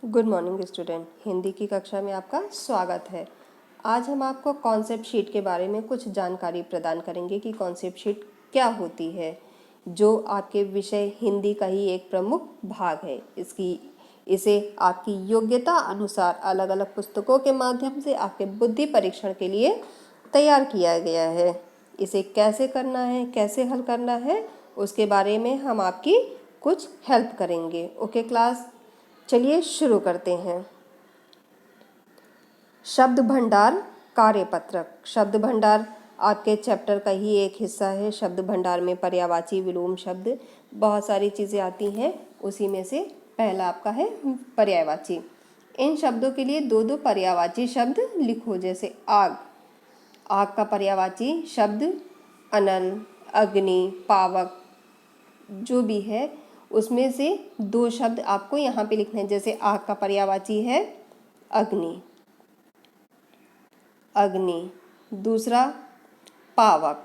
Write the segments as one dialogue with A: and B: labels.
A: Good morning student, Hindi की कक्षा में आपका स्वागत है। आज हम आपको कॉन्सेप्ट शीट के बारे में कुछ जानकारी प्रदान करेंगे कि कॉन्सेप्ट शीट क्या होती है, जो आपके विषय हिंदी का ही एक प्रमुख भाग है। इसे आपकी योग्यता अनुसार अलग अलग पुस्तकों के माध्यम से आपके बुद्धि परीक्षण के लिए तैयार किया गया है। इसे कैसे करना है, कैसे हल करना है, उसके बारे में हम आपकी कुछ हेल्प करेंगे। ओके क्लास, चलिए शुरू करते हैं। शब्द भंडार कार्यपत्रक। शब्द भंडार आपके चैप्टर का ही एक हिस्सा है। शब्द भंडार में पर्यायवाची, विलोम शब्द, बहुत सारी चीज़ें आती हैं। उसी में से पहला आपका है पर्यायवाची। इन शब्दों के लिए दो दो पर्यायवाची शब्द लिखो। जैसे आग, आग का पर्यायवाची शब्द अनल, अग्नि, पावक, जो भी है उसमें से दो शब्द आपको यहाँ पे लिखने हैं। जैसे आग का पर्यायवाची है अग्नि, अग्नि। दूसरा पावक।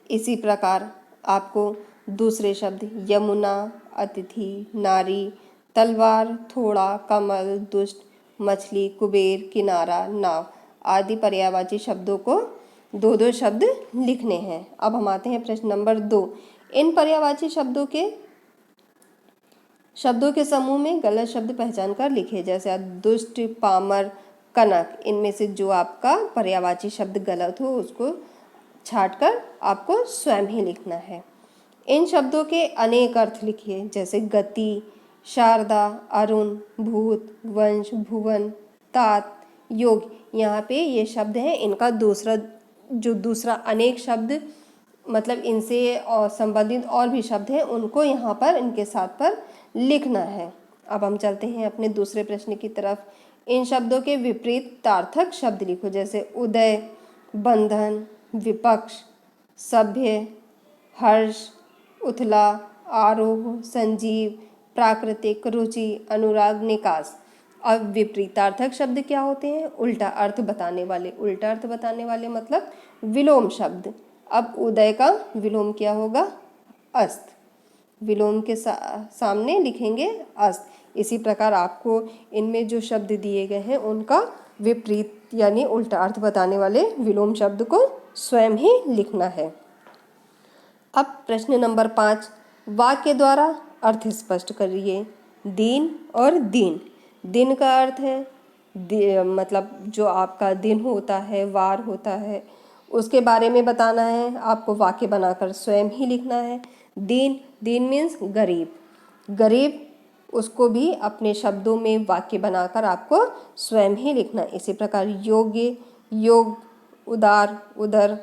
A: इसी प्रकार आपको दूसरे शब्द यमुना, अतिथि, नारी, तलवार, थोड़ा, कमल, दुष्ट, मछली, कुबेर, किनारा, नाव आदि पर्यायवाची शब्दों को दो दो शब्द लिखने हैं। अब हम आते हैं प्रश्न नंबर 2। इन पर्यायवाची शब्दों के समूह में गलत शब्द पहचान कर लिखे। जैसे दुष्ट, पामर, कनक, इनमें से जो आपका पर्यायवाची शब्द गलत हो उसको छांटकर आपको स्वयं ही लिखना है। इन शब्दों के अनेक अर्थ लिखिए। जैसे गति, शारदा, अरुण, भूत, वंश, भुवन, तात, योग। यहाँ पे ये शब्द हैं, इनका दूसरा अनेक शब्द मतलब इनसे संबंधित और भी शब्द हैं, उनको यहाँ पर इनके साथ पर लिखना है। अब हम चलते हैं अपने दूसरे प्रश्न की तरफ। इन शब्दों के विपरीत तार्थक शब्द लिखो। जैसे उदय, बंधन, विपक्ष, सभ्य, हर्ष, उथला, आरोह, संजीव, प्राकृतिक, रुचि, अनुराग, निकास। अब विपरीतार्थक शब्द क्या होते हैं? उल्टा अर्थ बताने वाले। उल्टा अर्थ बताने वाले मतलब विलोम शब्द। अब उदय का विलोम क्या होगा? अस्त। विलोम के सामने लिखेंगे अस्त। इसी प्रकार आपको इनमें जो शब्द दिए गए हैं उनका विपरीत यानी उल्टा अर्थ बताने वाले विलोम शब्द को स्वयं ही लिखना है। अब प्रश्न नंबर 5, वाक्य द्वारा अर्थ स्पष्ट करिए। दिन और दिन। दिन का अर्थ है मतलब जो आपका दिन होता है, वार होता है, उसके बारे में बताना है। आपको वाक्य बनाकर स्वयं ही लिखना है। दिन, दिन मीन्स गरीब, गरीब, उसको भी अपने शब्दों में वाक्य बनाकर आपको स्वयं ही लिखना है। इसी प्रकार योग्य, योग, उदार, उदर,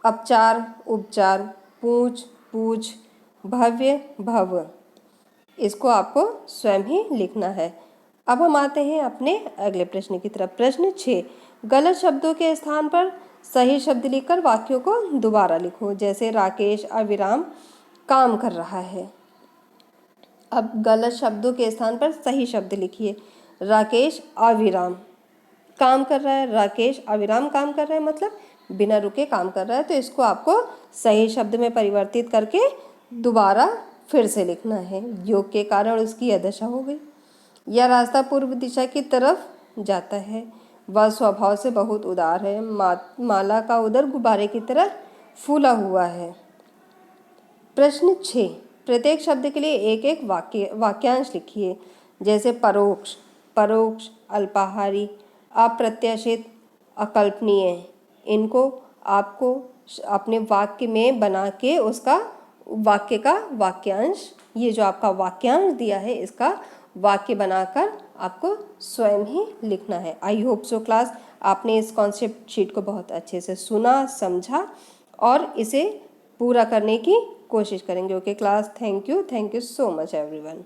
A: अपचार, उपचार, पूछ, पूछ, भव्य, भव, इसको आपको स्वयं ही लिखना है। अब हम आते हैं अपने अगले प्रश्न की तरफ। प्रश्न 6, गलत शब्दों के स्थान पर सही शब्द लिखकर वाक्यों को दोबारा लिखो। जैसे राकेश अविराम काम कर रहा है। अब गलत शब्दों के स्थान पर सही शब्द लिखिए। राकेश अविराम काम कर रहा है। राकेश अविराम काम कर रहा है मतलब बिना रुके काम कर रहा है, तो इसको आपको सही शब्द में परिवर्तित करके दोबारा फिर से लिखना है। योग के कारण उसकी यह दशा हो गई। यह रास्ता पूर्व दिशा की तरफ जाता है। वह स्वभाव से बहुत उदार है। माला का उदर गुब्बारे की तरह फूला हुआ है। प्रश्न 6, प्रत्येक शब्द के लिए एक एक वाक्यांश लिखिए। जैसे परोक्ष, परोक्ष, अल्पाहारी, अप्रत्याशित, अकल्पनीय। इनको आपको अपने वाक्य में बना के उसका वाक्य का वाक्यांश, ये जो आपका वाक्यांश दिया है इसका वाक्य बनाकर आपको स्वयं ही लिखना है। आई होप सो क्लास, आपने इस कॉन्सेप्ट शीट को बहुत अच्छे से सुना, समझा और इसे पूरा करने की कोशिश करेंगे। Okay class, thank you so much everyone.